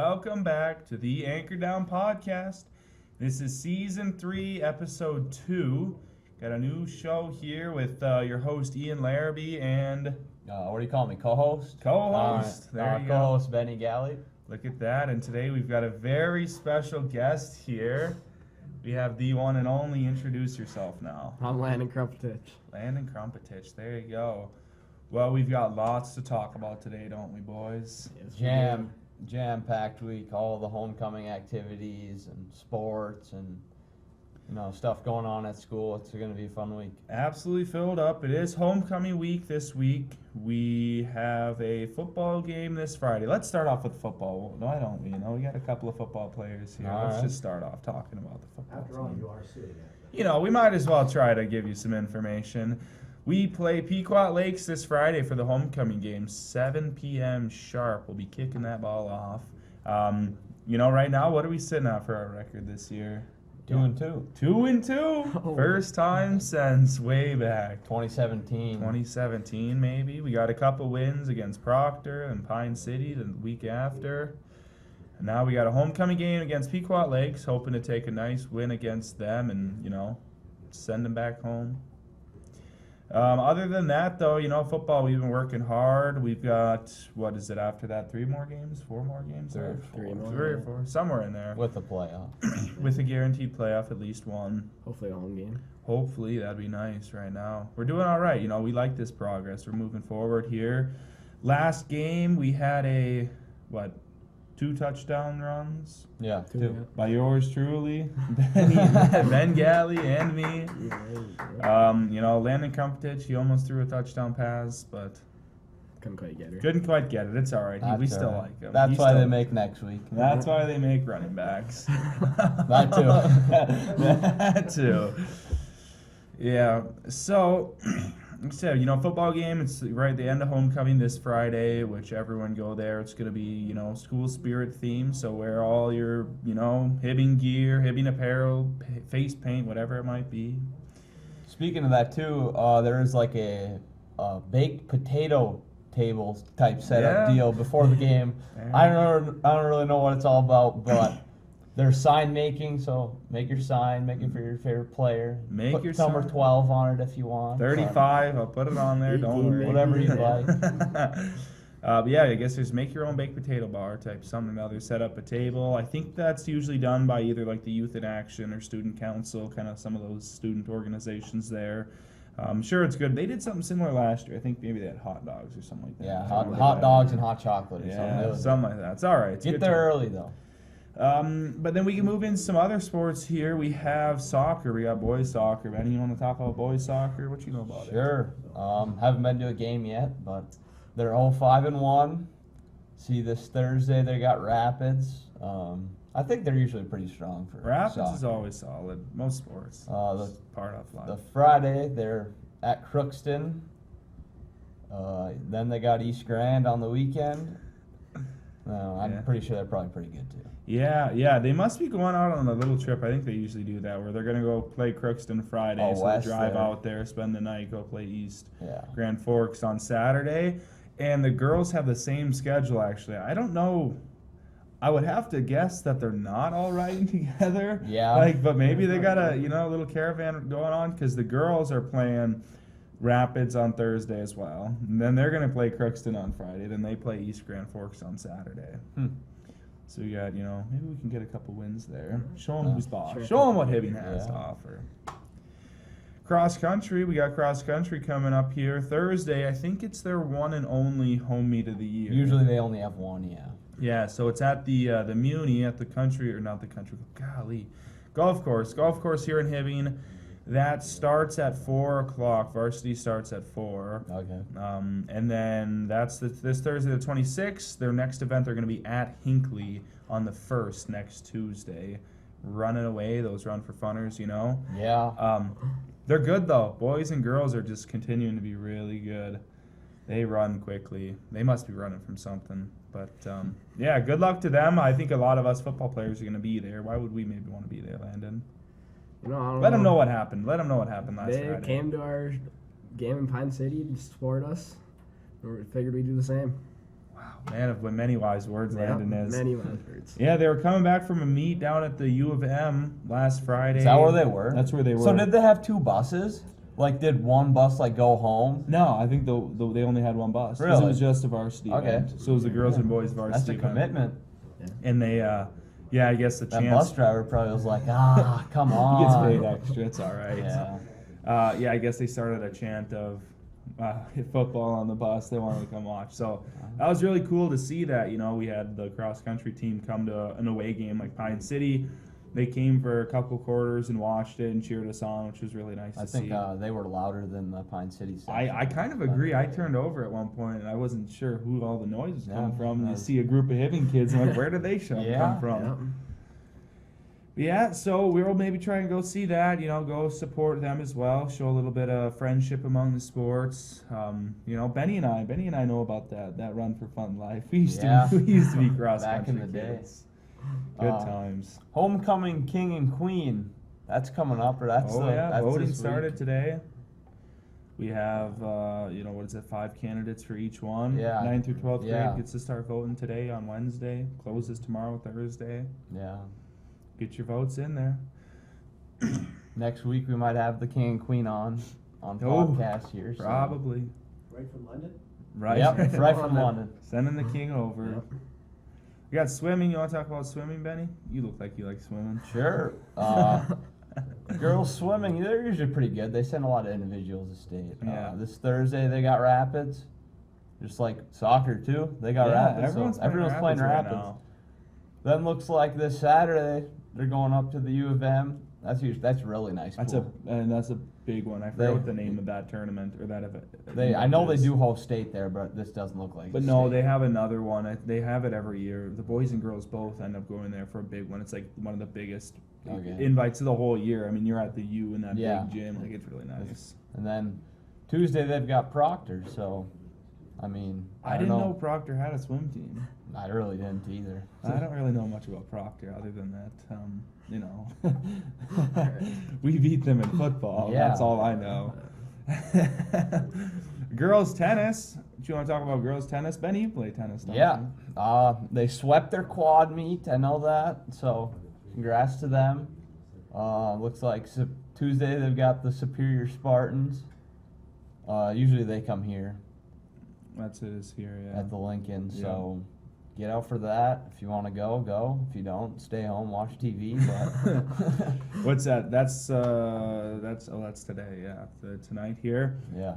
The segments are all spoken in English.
welcome back to the Anchor Down Podcast. This is Season 3, Episode 2. Got a new show here with your host, Ian Larrabee, and... what do you call me, co-host? Co-host. There you go. Co-host, Benny Galley. Look at that, and today we've got a very special guest here. We have the one and only. Introduce yourself now. I'm Landon Krumpetich. Landon Krumpetich, there you go. Well, we've got lots to talk about today, don't we, boys? Yes, Jam-packed week, all the homecoming activities and sports and stuff going on at school. It's going to be a fun week. Absolutely filled up. It is homecoming week this week. We have a football game this Friday. Let's start off with football. Why don't we? We got a couple of football players here. Let's just start off talking about the football After all, team. you are sitting at that. We might as well try to give you some information. We play Pequot Lakes this Friday for the homecoming game, 7 p.m. sharp. We'll be kicking that ball off. Right now, what are we sitting at for our record this year? 2-2. 2-2. Oh. First time since way back. 2017. 2017, maybe. We got a couple wins against Proctor and Pine City the week after. And now we got a homecoming game against Pequot Lakes, hoping to take a nice win against them and, send them back home. Other than that, though, football, we've been working hard. We've got, what is it after that, 3 more games? 4 more games? Three Or 4. Somewhere in there. With the playoff. With a guaranteed playoff, at least one. Hopefully a home game. Hopefully, that'd be nice right now. We're doing all right. We like this progress. We're moving forward here. Last game, we had 2 touchdown runs? Yeah, 2. By yours truly, Ben Galley and me. Landon Krumpetich, he almost threw a touchdown pass, but Couldn't quite get her. couldn't quite get it. It's all right. We That's still all right. like him. That's why they make next week. That's why they make running backs. That too. That too. Yeah. So, like I said, football game, it's right at the end of homecoming this Friday, which everyone go there. It's going to be, school spirit theme. So wear all your, Hibbing gear, Hibbing apparel, face paint, whatever it might be. Speaking of that too, there is like a baked potato table type setup deal before the game. Yeah. I don't really know what it's all about, but there's sign making, so make your sign, make it for your favorite player. Make your number sign. 12 on it if you want. 35, I'll put it on there, don't worry. Whatever you like. But yeah, I guess there's make your own baked potato bar type something or other. Set up a table. I think that's usually done by either like the Youth in Action or Student Council, kind of some of those student organizations there. I'm sure it's good. They did something similar last year. I think maybe they had hot dogs or something like that. Yeah, hot dogs and hot chocolate or Yeah, something. something like that. It's all right. It's Get good there time. early though. But then we can move into some other sports here. We have soccer. We got boys soccer. Benny, you want to talk about boys soccer? What you know about it? Sure. Haven't been to a game yet, but they're 0-5-1. See, this Thursday they got Rapids. I think they're usually pretty strong for Rapids soccer. is always solid. Most sports. The Part of life. The Friday they're at Crookston. Then they got East Grand on the weekend. I'm pretty sure they're probably pretty good too. Yeah, they must be going out on a little trip. I think they usually do that, where they're going to go play Crookston Friday, so they west drive there. out there, spend the night, go play East Yeah. Grand Forks on Saturday. And the girls have the same schedule, actually. I don't know. I would have to guess that they're not all riding together. Yeah. But maybe they got a little caravan going on, because the girls are playing Rapids on Thursday as well. And then they're going to play Crookston on Friday. Then they play East Grand Forks on Saturday. So you got, maybe we can get a couple wins there. Show them who's boss. Sure. Show them what Hibbing has to Yeah. offer. Cross country, we got cross country coming up here Thursday. I think it's their one and only home meet of the year. Usually they only have one, yeah. Yeah, so it's at the Muni at the golf course here in Hibbing. That starts at 4 o'clock. Varsity starts at 4. Okay. And then that's this Thursday, the 26th. Their next event, they're going to be at Hinckley on the 1st, next Tuesday. Running away, those run for funners, Yeah. They're good, though. Boys and girls are just continuing to be really good. They run quickly. They must be running from something. But, yeah, good luck to them. I think a lot of us football players are going to be there. Why would we maybe want to be there, Landon? I don't Let them know what happened. Let them know what happened last They Friday. came to our game in Pine City to support us. We figured we'd do the same. Man of many wise words, Landon is. Many words. Yeah, they were coming back from a meet down at the U of M last Friday. Is that where they were? That's where they were. So did they have 2 buses? Like, did one bus like go home? No, I think they only had one bus. 'Cause Really? It was just a varsity Okay. event. So it was the girls and boys varsity That's a event. commitment. And they, I guess the That chance. bus driver probably was like, come He on. gets paid extra. It's all right. Yeah. I guess they started a chant of football on the bus. They wanted to come watch. So that was really cool to see that. You know, we had the cross country team come to an away game like Pine City. They came for a couple quarters and watched it and cheered us on, which was really nice I to think see. they were louder than the Pine City section. I kind of agree. I turned over at one point and I wasn't sure who all the noise was coming from. And you that's- see a group of Hibbing kids and like, where did they come from? Yeah, so we'll maybe try and go see that, go support them as well, show a little bit of friendship among the sports. Benny and I know about that Run for Fun life. We used to be cross Back country in the day. kids. Good times. Homecoming King and Queen. That's coming up, or that's that's voting this started week. today. We have 5 candidates for each one. Yeah. 9th through 12th Yeah. grade gets to start voting today on Wednesday. Closes tomorrow, Thursday. Yeah. Get your votes in there. Next week we might have the King and Queen on Oh, podcast here. So. Probably. Right from London? Right. Yep, right from London. Sending the king over. Yep. We got swimming. You want to talk about swimming, Benny? You look like you like swimming. Sure. Girls swimming, they're usually pretty good. They send a lot of individuals to state. Yeah. This Thursday they got Rapids. Just like soccer too. They got Rapids. Everyone's playing Rapids. Right now. Then looks like this Saturday they're going up to the U of M. That's really nice. That's a big one. I forget what the name of that tournament or that event. I know they do host state there, but this doesn't look like. But no, they have another one. They have it every year. The boys and girls both end up going there for a big one. It's like one of the biggest invites of the whole year. I mean, you're at the U in that big gym. Like, it's really nice. And then Tuesday they've got Proctor. So, I mean, I didn't know Proctor had a swim team. I really didn't either. I don't really know much about Proctor other than that, we beat them in football. Yeah. That's all I know. Girls tennis. Do you want to talk about girls tennis? Benny, you play tennis, don't you? They swept their quad meet. I know that. So, congrats to them. Looks like Tuesday they've got the Superior Spartans. Usually they come here. That's it is here, yeah. At the Lincoln. So, get out for that. If you want to go, go. If you don't, stay home, watch TV. But What's that? That's today, yeah. Tonight here. Yeah.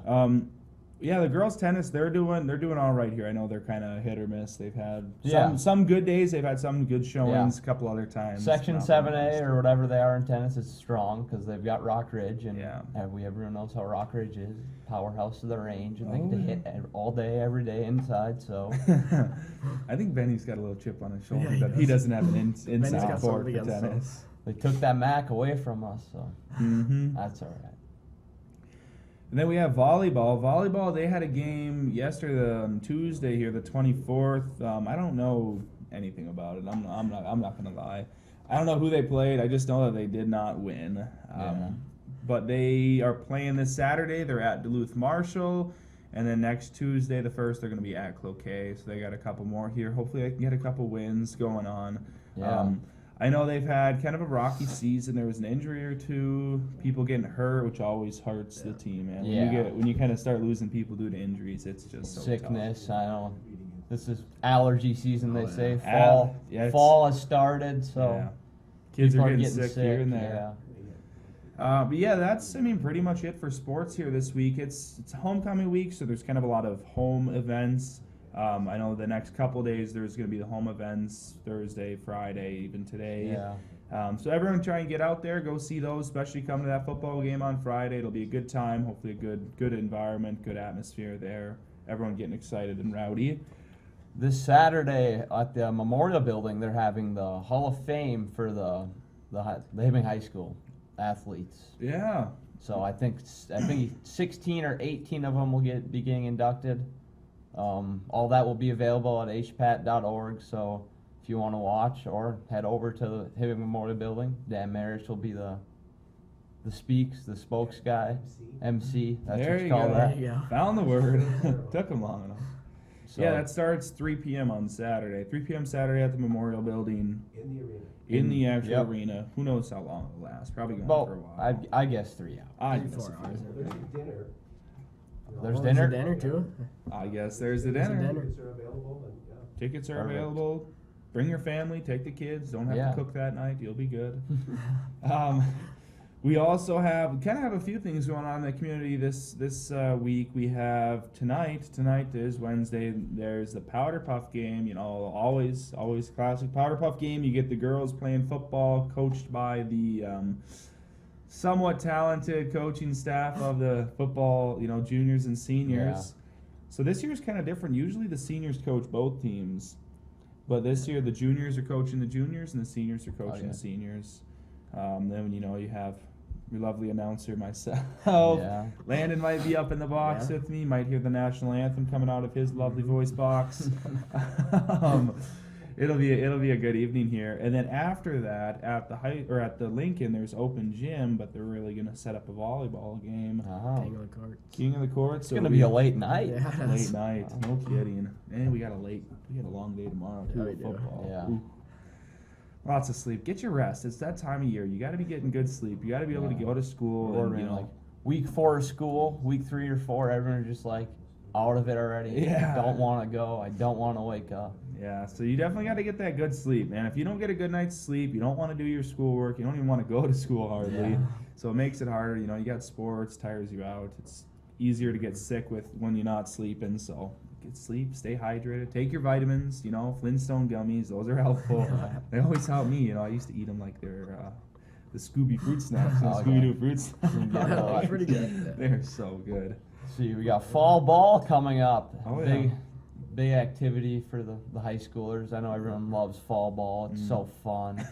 The girls tennis, they're doing all right here. I know they're kind of hit or miss. They've had Yeah. some good days. They've had some good showings. A couple other times. Section not 7A or whatever they are in tennis is strong because they've got Rock Ridge, and Yeah. everyone knows how Rock Ridge is, powerhouse of the range, and they get to hit all day, every day inside. So I think Benny's got a little chip on his shoulder Yeah, that he doesn't have an inside got court something for against tennis. they took that MAC away from us, so that's all right. And then we have volleyball. Volleyball, they had a game yesterday, Tuesday here, the 24th. I don't know anything about it. I'm not gonna lie. I don't know who they played. I just know that they did not win. But they are playing this Saturday. They're at Duluth Marshall, and then next Tuesday, the 1st, they're gonna be at Cloquet. So they got a couple more here. Hopefully, they can get a couple wins going on. Yeah. I know they've had kind of a rocky season. There was an injury or two, people getting hurt, which always hurts the team, man. When you kind of start losing people due to injuries, it's just so Sickness. tough. I know. This is allergy season. They say Yeah, fall has started, so kids people are getting sick here and there. Yeah. But yeah, that's pretty much it for sports here this week. It's homecoming week, so there's kind of a lot of home events. I know the next couple days there's going to be the home events Thursday, Friday, even today. Yeah. So everyone try and get out there, go see those, especially come to that football game on Friday. It'll be a good time, hopefully a good environment, good atmosphere there. Everyone getting excited and rowdy. This Saturday at the Memorial Building, they're having the Hall of Fame for the Hibbing High School athletes. Yeah. So I think 16 or 18 of them will be getting inducted. All that will be available at hpat.org. So if you want to watch or head over to the Hibbing Memorial Building, Dan Marish will be the spokes guy, MC. That's There what you you call go. that. There you go. Found the word. Took them long enough. So Yeah, that starts 3 p.m. on Saturday. 3 p.m. Saturday at the Memorial Building. In the arena. In the actual Yep. arena. Who knows how long it'll last? Probably going about for a while. I guess 3 hours. I 3 to guess 4 a hours. few. There's a dinner. There's Oh, dinner? a dinner too. I guess there's the There's a dinner. dinner. Tickets are available and, yeah. Tickets are Perfect. available. Bring your family, take the kids. Don't have Yeah. to cook that night. You'll be good. We also have a few things going on in the community this week. We have tonight. Tonight is Wednesday. There's the Powder Puff game. You know, always classic Powder Puff game. You get the girls playing football, coached by the somewhat talented coaching staff of the football. You know, juniors and seniors. Yeah. So this year's kind of different. Usually the seniors coach both teams, but this year the juniors are coaching the juniors and the seniors are coaching the seniors. Then you have your lovely announcer myself. Yeah. Landon might be up in the box Yeah. with me. Might hear the national anthem coming out of his lovely voice box. It'll be a good evening here. And then after that, at the Lincoln, there's open gym, but they're really gonna set up a volleyball game. Oh. King of the court. King of the court. It's gonna be a late night. Yeah. late night. No kidding. And we got a long day tomorrow too. Yeah, we with do. football. Yeah. Ooh. Lots of sleep. Get your rest. It's that time of year. You got to be getting good sleep. You got to be able to Yeah. go to school. Or And, you know, like week 4 of school, week 3 or 4, everyone's just like out of it already. Yeah. I don't want to go. I don't want to wake up. yeah. So you definitely got to get that good sleep, man. If you don't get a good night's sleep, you don't want to do your schoolwork. You don't even want to go to school hardly. Yeah. So it makes it harder. You know, you got sports, tires you out. It's easier to get sick with when you're not sleeping. So get sleep, stay hydrated, take your vitamins. You know, Flintstone gummies, those are helpful. They always help me. You know, I used to eat them like they're the Scooby fruit snacks. Oh, yeah. Scooby Doo fruit snacks. Yeah, pretty good. They're so good. See, we got fall ball coming up. Oh, yeah. Big activity for the high schoolers. I know everyone loves fall ball. It's so fun.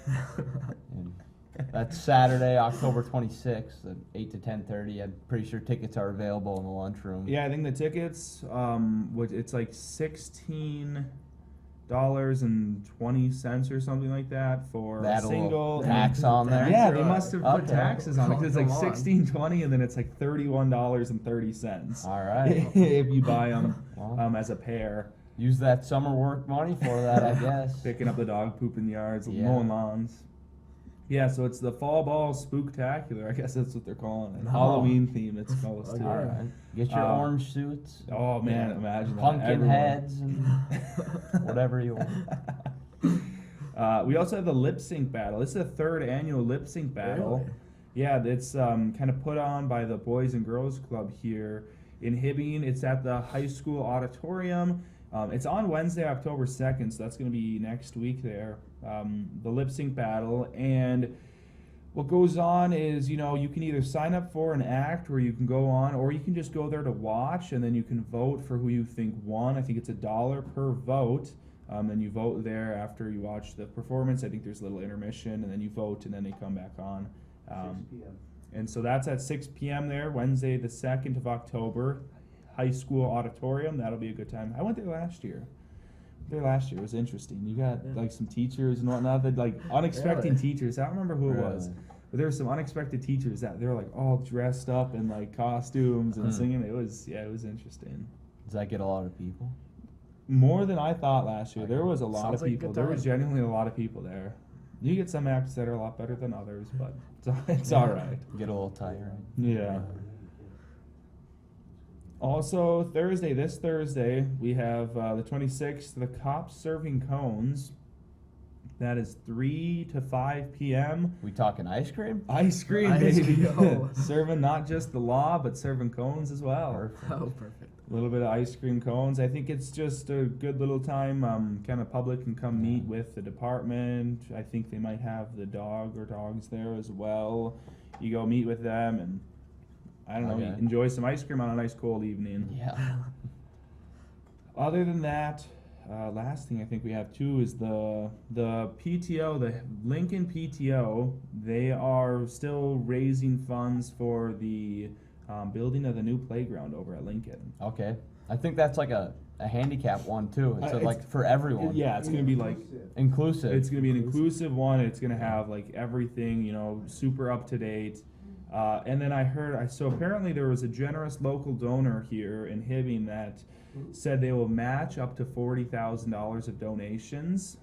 And that's Saturday, October 26th at 8 to 10:30. I'm pretty sure tickets are available in the lunchroom. Yeah, I think the tickets, it's like $16.20 or something like that for That a single. tax on there. Yeah, they must have put Okay. taxes on it because it's like Come on. $16.20 and then it's like $31.30 All right. if you buy them Well, as a pair. use that summer work money for that, I guess. Picking up the dog poop in the yards, Yeah. mowing lawns. Yeah, so it's the fall ball spooktacular. I guess that's what they're calling it. Oh. Halloween theme. It's close to. All right. Get your orange suits. Oh man, imagine that. Pumpkin Everyone. heads and whatever you want. We also have the lip sync battle. This is the 3rd annual lip sync battle. Really? Yeah, it's kind of put on by the Boys and Girls Club here in Hibbing. It's at the high school auditorium. It's on Wednesday, October 2nd, so that's going to be next week there. The lip sync battle. And what goes on is, you know, you can either sign up for an act where you can go on, or you can just go there to watch, and then you can vote for who you think won. I think it's $1 per vote. Then you vote there after you watch the performance. I think there's a little intermission, and then you vote, and then they come back on. 6 p.m. And so that's at 6 p.m. there, Wednesday the 2nd of October, high school auditorium. That'll be a good time. I went there last year. It was interesting. You got like some teachers and whatnot that like unexpected Really? teachers. I don't remember who it was, Really? but there were some unexpected teachers that they were like all dressed up in like costumes and singing. It was interesting. Does that get a lot of people? More than I thought last year. There was a lot Sounds of like a people. good There was time. genuinely a lot of people there. You get some acts that are a lot better than others, but it's all right. Get a little tired. Yeah. Also, this Thursday, we have the 26th, the Cops Serving Cones. That is 3 to 5 p.m. We talking ice cream? Ice cream, Ice baby. cream, oh. Serving not just the law, but serving cones as well. Perfect. Oh, perfect. A little bit of ice cream cones. I think it's just a good little time. Kind of public can come meet with the department. I think they might have the dog or dogs there as well. You go meet with them and I don't know, Okay. enjoy some ice cream on a nice cold evening. Yeah. Other than that, last thing I think we have too is the PTO, the Lincoln PTO. They are still raising funds for the building of the new playground over at Lincoln. Okay. I think that's like a handicap one too. It's It's- like for everyone. Yeah, it's gonna be like Inclusive. it's gonna be an inclusive one. It's gonna have like everything, you know, super up to date. And then I heard, so apparently there was a generous local donor here in Hibbing that said they will match up to $40,000 of donations.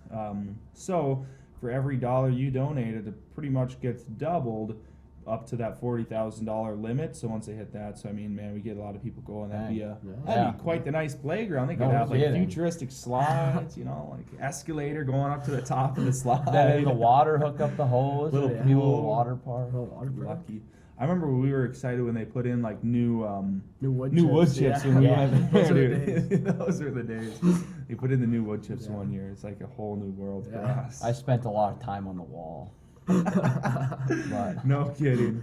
So for every dollar you donated, it pretty much gets doubled up to that $40,000 limit. So once they hit that, so I mean, man, we get a lot of people going. That'd be Yeah. quite the nice playground. They could No have like kidding. futuristic slides, like escalator going up to the top of the slide. Then in the water, hook up the hose. Little Little pool, pool. water park. Oh, water park. Lucky. I remember we were excited when they put in like new wood chips Yeah. when we Yeah. went Those there, are the dude. Those are the days. They put in the new wood chips Yeah. one year. It's like a whole new world for Yeah. us. I spent a lot of time on the wall. But No kidding.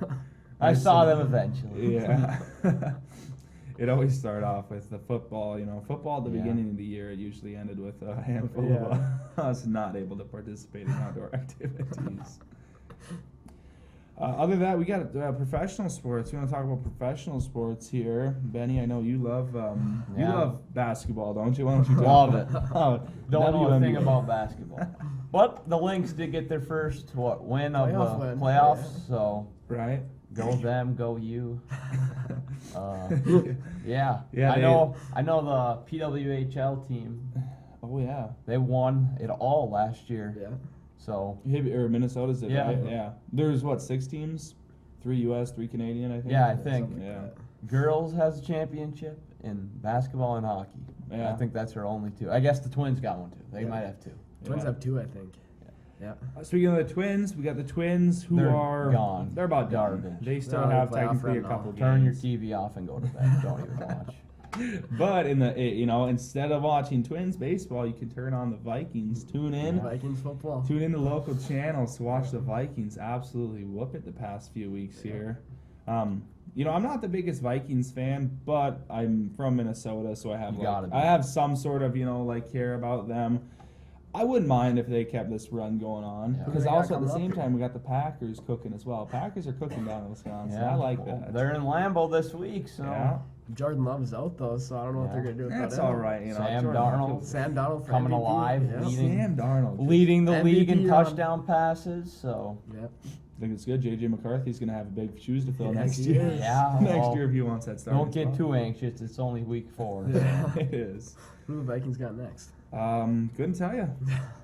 I saw them eventually. Yeah. It always started off with the football. Football at the Yeah. beginning of the year, it usually ended with a handful Yeah. of us not able to participate in outdoor activities. Other than that, we got professional sports. We want to talk about professional sports here. Benny, I know you love you Yeah. love basketball, don't you? Why don't you talk Love about it. Oh, Don't know a WNBA. thing about basketball. But the Lynx did get their first win of Playoff the win. playoffs, so Right? go them, go you. Yeah. Yeah, I know the PWHL team. Oh yeah. They won it all last year. Yeah. So Or Minnesota's it, Yeah. right? Yeah. There's what, 6 teams? 3 US, 3 Canadian, I think. yeah, I think Something like Yeah. that. girls has a championship in basketball and hockey. Yeah. I think that's her only two. I guess the Twins got one too. They Yeah. might have two. Twins Yeah. have 2, I think. Yeah. Speaking of the Twins, we got the Twins who They're are gone. They're about done. Garbage. They still They're have on the playoff technically a run couple now. Turn your games. TV off and go to bed. Don't even watch. But instead of watching Twins baseball, you can turn on the Vikings. Tune in. Vikings football. Tune in to local channels to watch the Vikings absolutely whoop it the past few weeks here. I'm not the biggest Vikings fan, but I'm from Minnesota, so I have You gotta be. I have some sort of care about them. I wouldn't mind if they kept this run going on Yeah. because Who they got also at the coming up same here? time we got the Packers cooking as well. Packers are cooking down in Wisconsin. Yeah, I like well, that. They're in Lambeau this week, so Yeah, Jordan Love is out though, so I don't know what they're Yeah. gonna do with that's that. all right. Sam Jordan Darnold. Love- Sam Donald for Coming MVP. alive, Yeah. leading. Sam Darnold. leading the league in MVP run. touchdown passes. So Yep. I think it's good. JJ McCarthy's gonna have big shoes to fill Yeah, next he year. is. Yeah, next well, year if he wants that starting don't get spot. too anxious. It's only week 4. Yeah. It is. Who the Vikings got next? Couldn't tell you.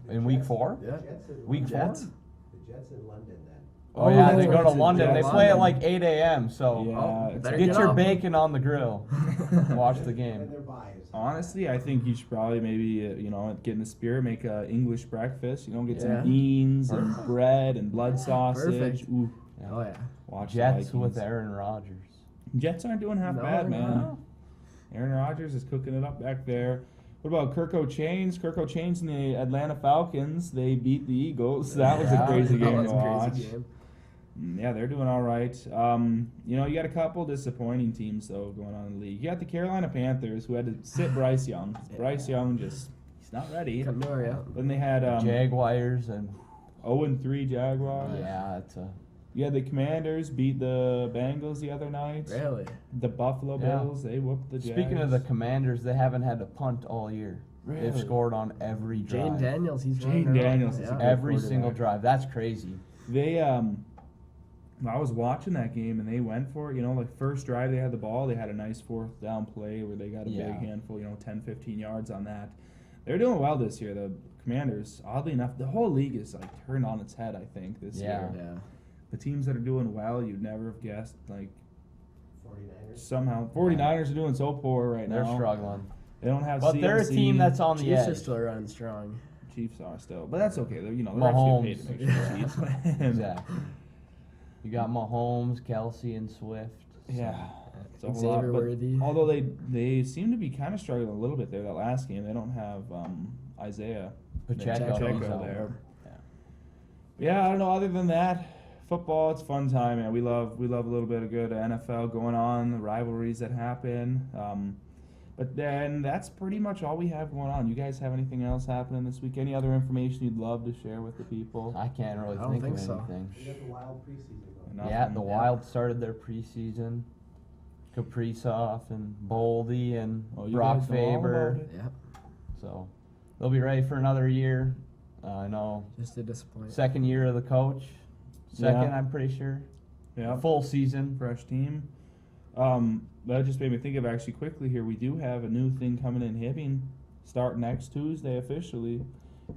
In week 4? Yeah. Jets in Week London. 4? Jets? The Jets in London then. Oh, yeah, Oh, they go to it's in London. They Jets. play at London. like 8 a.m. So Yeah, Oh, it's better okay. get get your up. bacon on the grill. Watch the And game. their buys. Honestly, I think you should probably maybe get in the spirit, make a English breakfast. Get Yeah. some beans and Perfect. bread and blood sausage. Perfect. Ooh, Oh yeah. watch Jets the with Vikings. Aaron Rodgers. Jets aren't doing half No, bad, they're man. not. Aaron Rodgers is cooking it up back there. What about Kirk O'Chains? Kirk O'Chains and the Atlanta Falcons. They beat the Eagles. That was a Yeah, crazy That game was to a watch. crazy game. Yeah, they're doing all right. You got a couple disappointing teams though going on in the league. You got the Carolina Panthers who had to sit Bryce Young. Bryce Young he's not ready. Couldn't do it, yeah. Then they had Jaguars and 0-3 Jaguars. yeah, it's a You had the Commanders beat the Bengals the other night. Really? The Buffalo Yeah. Bills, they whooped the Jags. Speaking of the Commanders, they haven't had to punt all year. Really? They've scored on every Jane drive. Daniels, he's Jane running around. Daniels is a Yeah. good Every quarterback. single drive. That's crazy. They I was watching that game and they went for it. Like first drive they had the ball, they had a nice 4th down play where they got a Yeah. big handful, 10, 15 yards on that. They're doing well this year. The Commanders, oddly enough, the whole league is like turned on its head, I think, this Yeah. year. Yeah. The teams that are doing well, you'd never have guessed, like 49ers. somehow 49ers are doing so poor right They're now. struggling. They don't have But CMC. they're a team that's on the Chiefs are edge. still running strong. Chiefs are still, but that's okay. They're actually Mahomes. paid to make sure the Chiefs win. Exactly. You got Mahomes, Kelsey, and Swift. so- Yeah. It's a whole Xavier lot, but Worthy. although they seem to be kind of struggling a little bit there. That last game, they don't have Isaiah Pacheco. Pacheco he's out. there. Yeah. Yeah, I don't know. Other than that, football, it's a fun time, man. We love a little bit of good NFL going on, the rivalries that happen. But then that's pretty much all we have going on. You guys have anything else happening this week? Any other information you'd love to share with the people? I can't really I don't think think of so. anything. We got the wild preseason going. Nothing. Yeah, the Yeah. Wild started their preseason. Kaprizov and Boldy and Oh, you Brock guys know all Faber. about it? Yeah. So they'll be ready for another year. I know. Just a disappointment. Second year of the coach. Second, Yeah. I'm pretty sure. Yeah. full season. Fresh team. That just made me think of actually quickly here. We do have a new thing coming in Hibbing, start next Tuesday officially.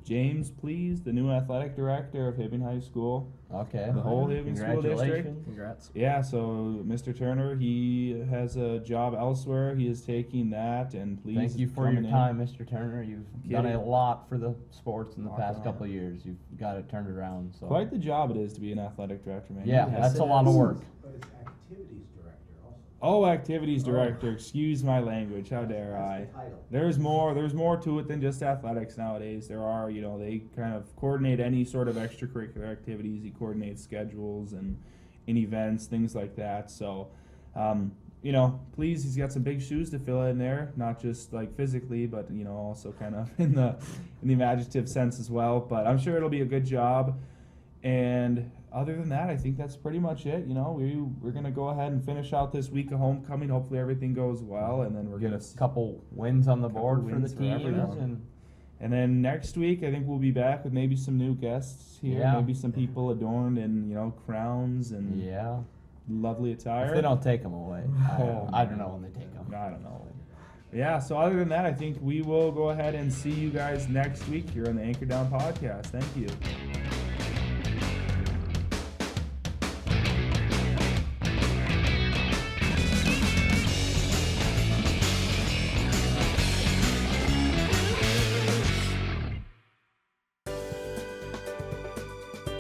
James Please, the new athletic director of Hibbing High School, Okay. the whole Hibbing School District. Congratulations. Congrats. Yeah, so Mr. Turner, he has a job elsewhere. He is taking that, and Please. Thank you is for your coming in. time, Mr. Turner. You've done Kidding. a lot for the sports in the Rock past on. couple of years. You've got it turned around. So Quite the job it is to be an athletic director, man. yeah, Yes, that's it a lot of is. work. But it's activities director also. Oh, activities director. Excuse my language. How dare I? That's the title. There's more to it than just athletics nowadays. There are, they kind of coordinate any sort of extracurricular activities. He coordinates schedules and events, things like that. So, Please, he's got some big shoes to fill in there, not just like physically, but also kind of in the imaginative sense as well. But I'm sure it'll be a good job. And other than that, I think that's pretty much it. We're gonna go ahead and finish out this week of homecoming. Hopefully everything goes well, and then we're Get gonna a couple wins on the couple board for the wins for teams, everyone. And then next week, I think we'll be back with maybe some new guests here. Yeah. Maybe some people adorned in crowns and yeah. lovely attire. If they don't take them away, Oh, I don't know when they take them. I don't know. Yeah, so other than that, I think we will go ahead and see you guys next week here on the Anchor Down podcast. Thank you.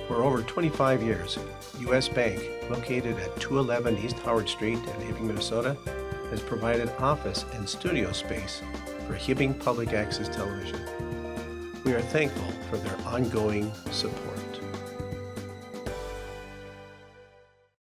For over 25 years, U.S. Bank, located at 211 East Howard Street in Hibbing, Minnesota, has provided office and studio space for Hibbing Public Access Television. We are thankful for their ongoing support.